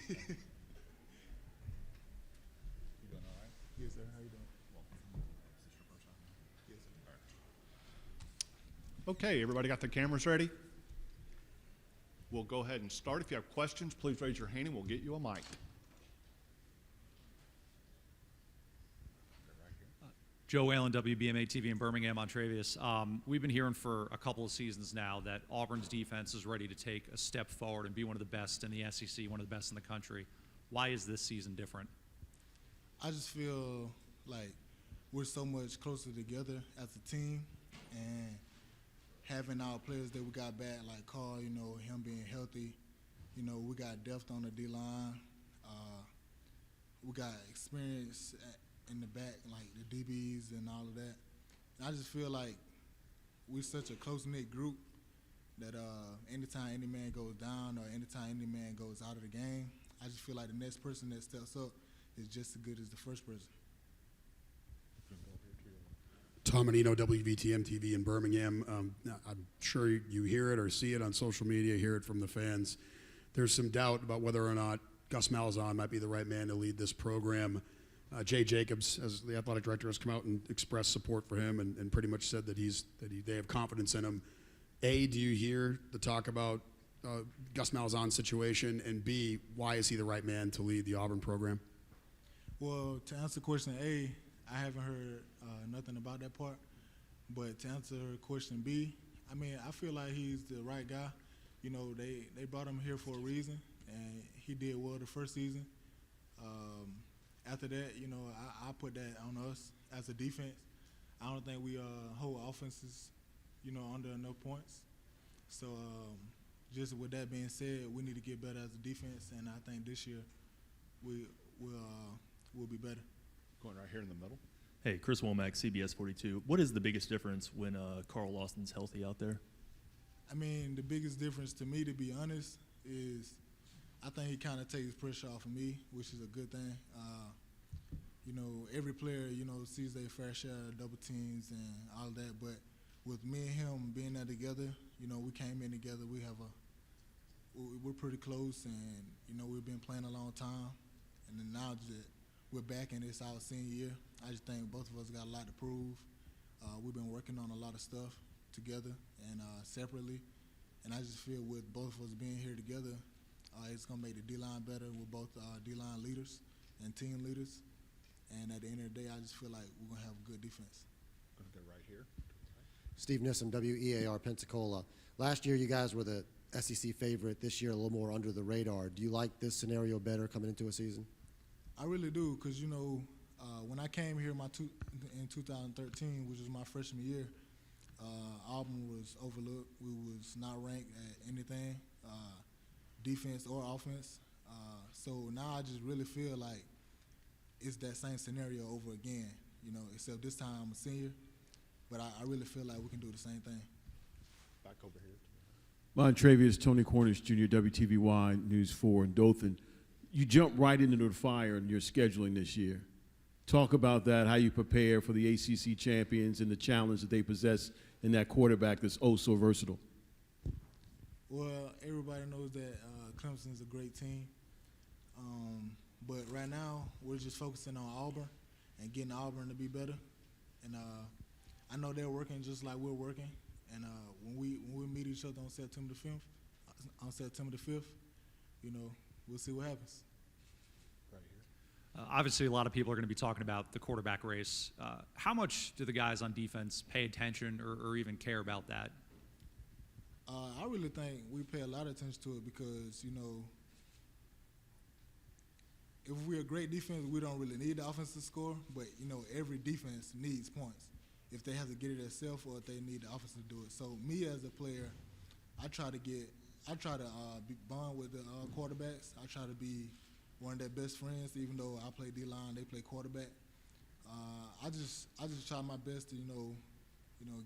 You doing all right? Yes, sir. How you doing? Is this your first time? Yes, sir. All right. Okay, everybody got the cameras ready? We'll go ahead and start. If you have questions, please raise your hand and we'll get you a mic. Joe Whalen, WBMA TV in Birmingham, Montravius. We've been hearing for a couple of seasons now that Auburn's defense is ready to take a step forward and be one of the best in the SEC, one of the best in the country. Why is this season different? I just feel like we're so much closer together as a team, and having our players that we got back, like Carl, you know, him being healthy, you know, we got depth on the D-line. We got experience in the back, like the DBs and all of that. And I just feel like we're such a close-knit group that anytime any man goes down or anytime any man goes out of the game, I just feel like the next person that steps up is just as good as the first person. Tom Menino, WVTM TV in Birmingham. I'm sure you hear it or see it on social media, hear it from the fans. There's some doubt about whether or not Gus Malzahn might be the right man to lead this program. Jay Jacobs, as the athletic director, has come out and expressed support for him and pretty much said that they have confidence in him. A, do you hear the talk about Gus Malzahn's situation? And B, why is he the right man to lead the Auburn program? Well, to answer question A, I haven't heard nothing about that part. But to answer question B, I mean, I feel like he's the right guy. You know, they brought him here for a reason, and he did well the first season. After that, you know, I put that on us as a defense. I don't think we hold offenses, you know, under enough points. So just with that being said, we need to get better as a defense, and I think this year we'll be better. Going right here in the middle. Hey, Chris Womack, CBS 42. What is the biggest difference when Carl Lawson's healthy out there? I mean, the biggest difference to me, to be honest, is I think he kind of takes pressure off of me, which is a good thing. You know, every player, you know, sees their fair share of double teams and all that, but with me and him being there together, you know, we came in together. We're pretty close, and, you know, we've been playing a long time. And then now that we're back and it's our senior year, I just think both of us got a lot to prove. We've been working on a lot of stuff together and separately, and I just feel with both of us being here together, it's going to make the D-line better with both D-line leaders and team leaders. And at the end of the day, I just feel like we're going to have a good defense. Going to go right here. Steve Nissen, WEAR, Pensacola. Last year, you guys were the SEC favorite. This year, a little more under the radar. Do you like this scenario better coming into a season? I really do, because, you know, when I came here in 2013, which was my freshman year, Auburn was overlooked. We was not ranked at anything, defense or offense. So now I just really feel like it's that same scenario over again, you know, except this time I'm a senior. But I really feel like we can do the same thing. Back over here. Montravius, Tony Cornish, Jr., WTVY News 4 in Dothan. You jumped right into the fire in your scheduling this year. Talk about that, how you prepare for the ACC champions and the challenge that they possess in that quarterback that's oh so versatile. Well, everybody knows that Clemson's a great team. But right now, we're just focusing on Auburn and getting Auburn to be better. And I know they're working just like we're working. And when we meet each other on September the 5th, you know, we'll see what happens. Right here. Obviously, a lot of people are going to be talking about the quarterback race. How much do the guys on defense pay attention or even care about that? I really think we pay a lot of attention to it because, you know, if we're a great defense, we don't really need the offense to score, but, you know, every defense needs points if they have to get it themselves or if they need the offense to do it. So me as a player, I try to bond with the quarterbacks. I try to be one of their best friends, even though I play D-line, they play quarterback. I just try my best to, you know,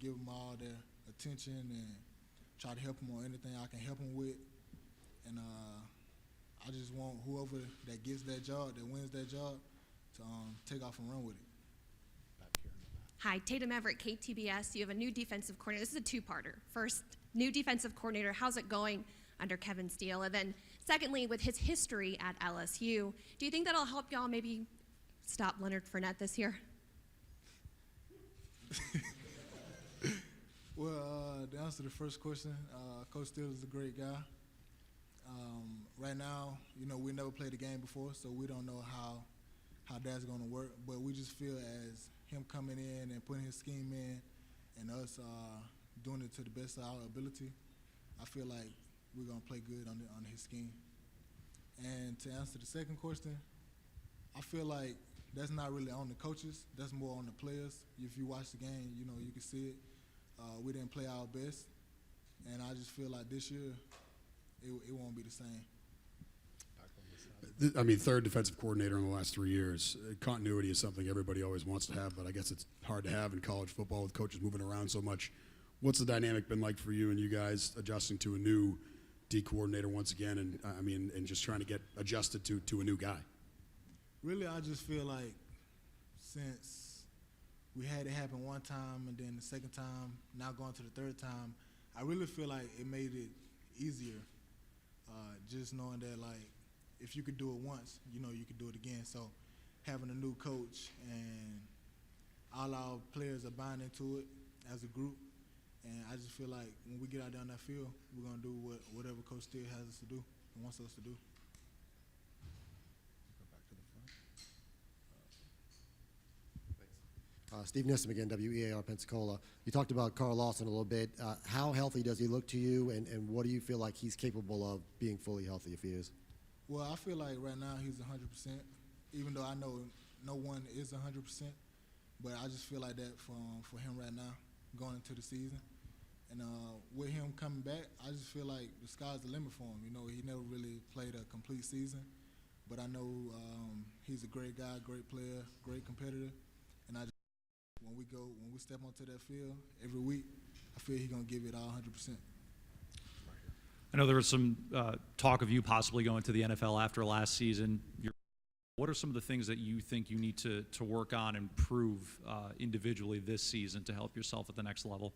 give them all their attention and try to help them on anything I can help them with. And I just want whoever that gets that job, that wins that job, to take off and run with it. Back here. Hi, Tatum Everett, KTBS. You have a new defensive coordinator. This is a two-parter. First, new defensive coordinator. How's it going? under Kevin Steele? And then secondly, with his history at LSU, do you think that'll help y'all maybe stop Leonard Fournette this year? Well, to answer the first question, Coach Steele is a great guy. Right now, you know, we never played a game before, so we don't know how that's going to work. But we just feel as him coming in and putting his scheme in and us doing it to the best of our ability, I feel like we're going to play good on his scheme. And to answer the second question, I feel like that's not really on the coaches. That's more on the players. If you watch the game, you know, you can see it. We didn't play our best, and I just feel like this year it won't be the same. I mean, third defensive coordinator in the last 3 years. Continuity is something everybody always wants to have, but I guess it's hard to have in college football with coaches moving around so much. What's the dynamic been like for you and you guys adjusting to a new D coordinator once again, and I mean, and just trying to get adjusted to a new guy? Really, I just feel like since we had it happen one time and then the second time, now going to the third time, I really feel like it made it easier. Just knowing that, like, if you could do it once, you know you could do it again. So having a new coach and all our players are buying into it as a group, and I just feel like when we get out there on that field, we're going to do whatever Coach Steele has us to do and wants us to do. Steve Nissom again, WEAR Pensacola. You talked about Carl Lawson a little bit. How healthy does he look to you, and what do you feel like he's capable of being fully healthy if he is? Well, I feel like right now he's 100%, even though I know no one is 100%, but I just feel like that for him right now going into the season. And with him coming back, I just feel like the sky's the limit for him. You know, he never really played a complete season, but I know he's a great guy, great player, great competitor, and I just when we step onto that field every week, I feel he's gonna give it all 100%. I know there was some talk of you possibly going to the NFL after last season. What are some of the things that you think you need to work on and improve individually this season to help yourself at the next level?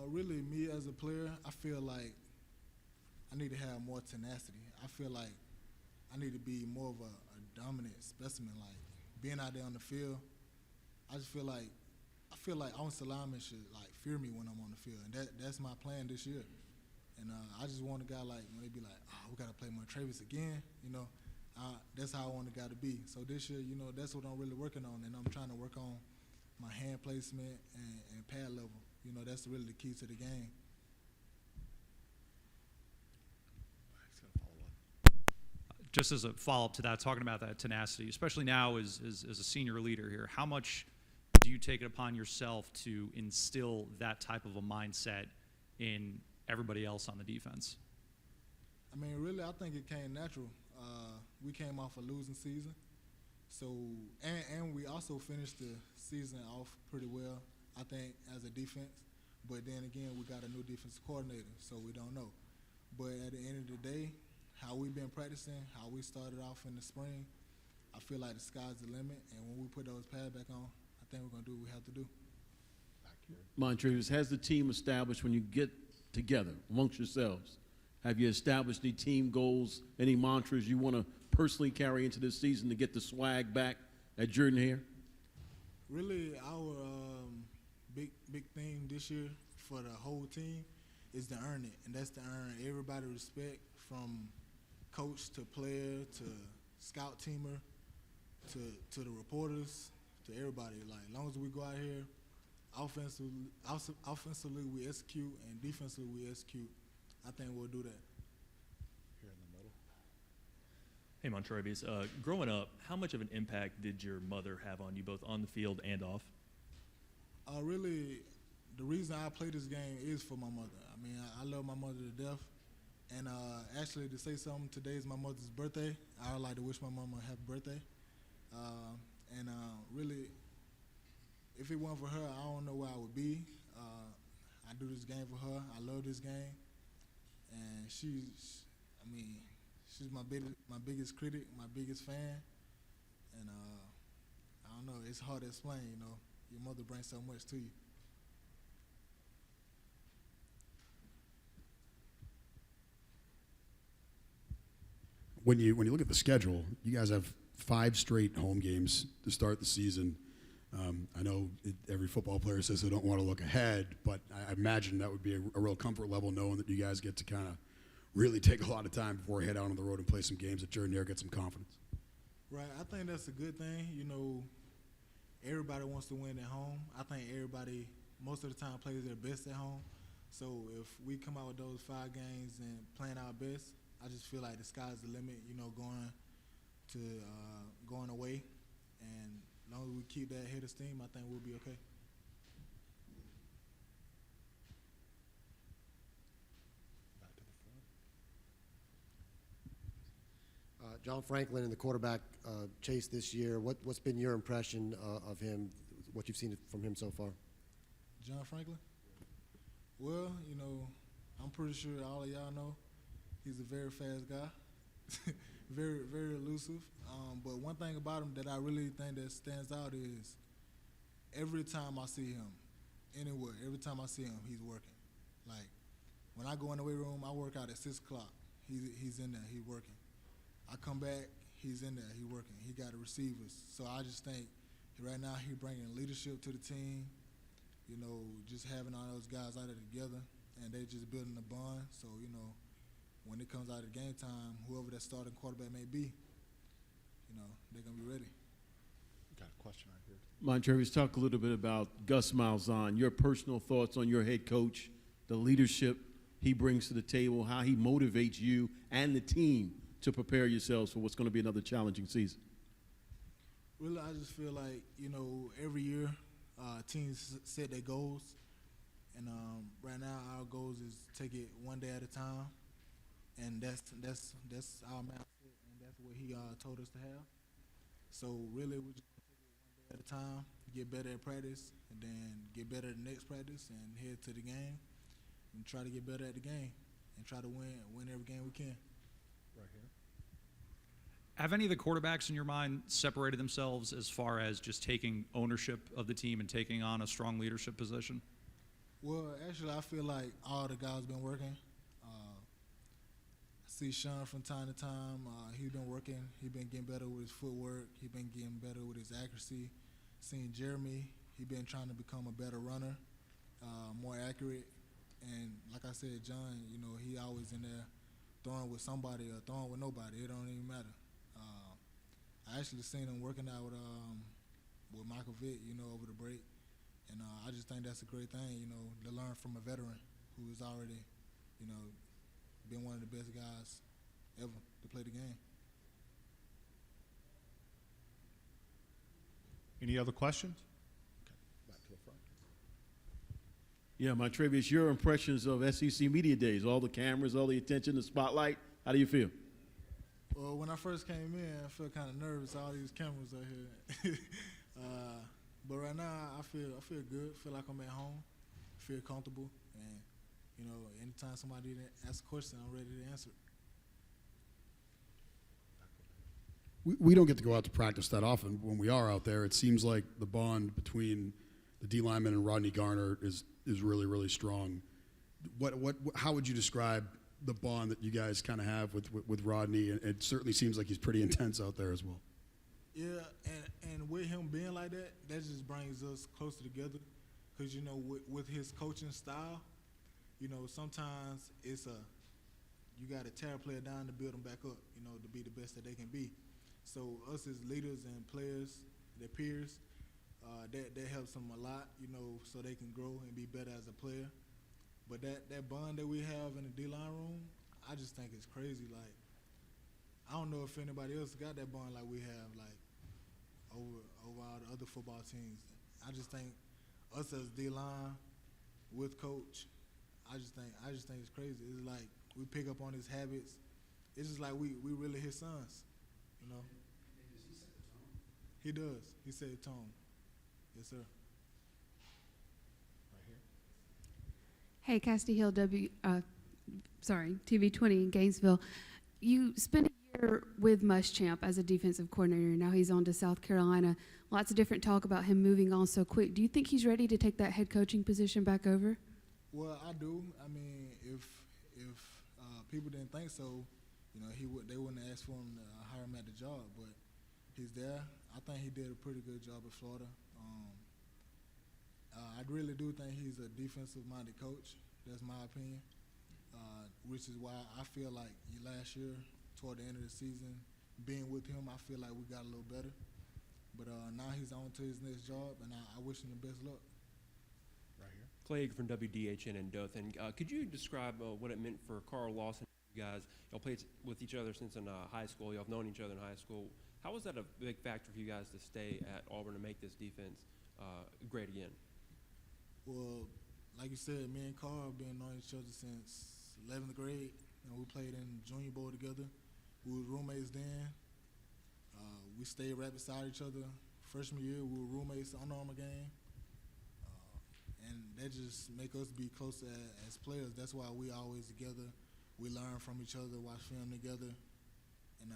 Really, me as a player, I feel like I need to have more tenacity. I feel like I need to be more of a dominant specimen. Like being out there on the field, I feel like offensive linemen should like fear me when I'm on the field, and that's my plan this year. And I just want a guy like when they be like, we gotta play Montravius again, you know. That's how I want a guy to be. So this year, you know, that's what I'm really working on, and I'm trying to work on my hand placement and pad level. You know, that's really the key to the game. Just as a follow-up to that, talking about that tenacity, especially now as a senior leader here, how much do you take it upon yourself to instill that type of a mindset in everybody else on the defense? I mean, really, I think it came natural. We came off a losing season, so and we also finished the season off pretty well, I think, as a defense. But then again, we got a new defensive coordinator, so we don't know. But at the end of the day, how we've been practicing, how we started off in the spring, I feel like the sky's the limit. And when we put those pads back on, I think we're going to do what we have to do. Montravius, has the team established when you get together amongst yourselves? Have you established any team goals, any mantras you want to personally carry into this season to get the swag back at Jordan here? Really, our big thing this year for the whole team is to earn it, and that's to earn everybody respect, from coach to player to scout teamer to the reporters to everybody. Like, as long as we go out here, offensively we execute, and defensively we execute, I think we'll do that. Here in the middle. Hey, Montravius, growing up, how much of an impact did your mother have on you, both on the field and off? Really, the reason I play this game is for my mother. I mean, I love my mother to death. And actually, to say something, today is my mother's birthday. I would like to wish my mama a happy birthday. Really, if it weren't for her, I don't know where I would be. I do this game for her. I love this game. And she's my biggest critic, my biggest fan. And I don't know, it's hard to explain, you know. Your mother brings so much to you. when you look at the schedule, you guys have 5 straight home games to start the season. I know every football player says they don't want to look ahead, but I imagine that would be a real comfort level knowing that you guys get to kind of really take a lot of time before we head out on the road and play some games that you're near, get some confidence. Right. I think that's a good thing. You know, everybody wants to win at home. I think everybody, most of the time, plays their best at home. So if we come out with those 5 games and playing our best, I just feel like the sky's the limit, you know, going away. And as long as we keep that head of steam, I think we'll be okay. John Franklin and the quarterback Chase this year, what's been your impression of him, what you've seen from him so far? John Franklin? Well, you know, I'm pretty sure all of y'all know he's a very fast guy, very, very elusive. But one thing about him that I really think that stands out is every time I see him, anywhere, every time I see him, he's working. Like, when I go in the weight room, I work out at 6 o'clock. He's in there, he's working. I come back, he's in there, he's working. He got the receivers. So I just think right now he's bringing leadership to the team, you know, just having all those guys out there together, and they just building a bond. So, you know, when it comes out of game time, whoever that starting quarterback may be, you know, they're going to be ready. Got a question right here. Montravius, talk a little bit about Gus Malzahn, your personal thoughts on your head coach, the leadership he brings to the table, how he motivates you and the team to prepare yourselves for what's going to be another challenging season. Really, I just feel like, you know, every year teams set their goals. And right now our goals is take it one day at a time. And that's our mindset, and that's what he told us to have. So really we just take it one day at a time, get better at practice, and then get better at the next practice and head to the game and try to get better at the game and try to win every game we can. Right here. Have any of the quarterbacks in your mind separated themselves as far as just taking ownership of the team and taking on a strong leadership position? Well, actually, I feel like all the guys been working. I see Sean from time to time. He's been working. He's been getting better with his footwork. He's been getting better with his accuracy. Seeing Jeremy, he's been trying to become a better runner, more accurate. And like I said, John, you know, he always in there throwing with somebody or throwing with nobody. It don't even matter. I actually seen him working out with Michael Vick, you know, over the break. And I just think that's a great thing, you know, to learn from a veteran who is already, you know, been one of the best guys ever to play the game. Any other questions? Okay, back to the front. Yeah, Montravius, your impressions of SEC Media Days, all the cameras, all the attention, the spotlight, how do you feel? Well, when I first came in, I felt kind of nervous, all these cameras out here. But right now, I feel good. Feel like I'm at home. Feel comfortable, and you know, anytime somebody asks a question, I'm ready to answer it. We don't get to go out to practice that often. When we are out there, it seems like the bond between the D lineman and Rodney Garner is really, really strong. How would you describe the bond that you guys kind of have with Rodney? And it certainly seems like he's pretty intense out there as well. Yeah, and with him being like that, that just brings us closer together. Because, you know, with his coaching style, you know, sometimes you got to tear a player down to build them back up, you know, to be the best that they can be. So us as leaders and players, their peers, that helps them a lot, you know, so they can grow and be better as a player. But that bond that we have in the D-line room, I just think it's crazy. Like, I don't know if anybody else got that bond like we have, like, over all the other football teams. I just think us as D-line with coach, I just think it's crazy. It's like we pick up on his habits. It's just like we really his sons, you know. Does he set the tone? He does. He set the tone. Yes, sir. Right here. Hey, Cassidy Hill, TV20 in Gainesville. You spent a year with Muschamp as a defensive coordinator. Now he's on to South Carolina. Lots of different talk about him moving on so quick. Do you think he's ready to take that head coaching position back over? Well, I do. I mean, if people didn't think so, You know, they wouldn't ask for him to hire him at the job, but he's there. I think he did a pretty good job at Florida. I really do think he's a defensive-minded coach. That's my opinion, which is why I feel like last year, toward the end of the season, being with him, I feel like we got a little better. But now he's on to his next job, and I wish him the best luck. Right here. Clegg from WDHN in Dothan. Could you describe what it meant for Carl Lawson? You guys, y'all played with each other since in high school. Y'all have known each other in high school. How was that a big factor for you guys to stay at Auburn and make this defense great again? Well, like you said, me and Carl have been knowing each other since 11th grade, and we played in junior bowl together. We were roommates then. We stayed right beside each other. Freshman year, we were roommates on Auburn game. And that just make us be closer as players. That's why we always together. We learn from each other, watch film together. And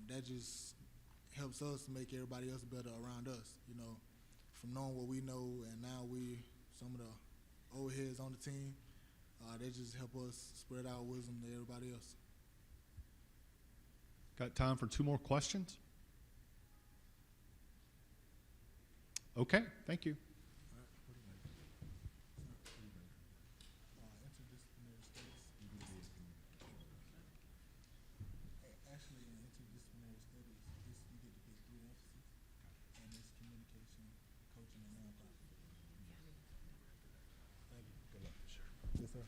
that just helps us make everybody else better around us, you know, from knowing what we know, and now some of the old heads on the team, they just help us spread our wisdom to everybody else. Got time for 2 more questions? Okay, thank you. Actually, in interdisciplinary studies, you get to pick 3 emphases, and it's communication, coaching, and nonprofit. Thank you. Good luck. Sure. Yes, sir.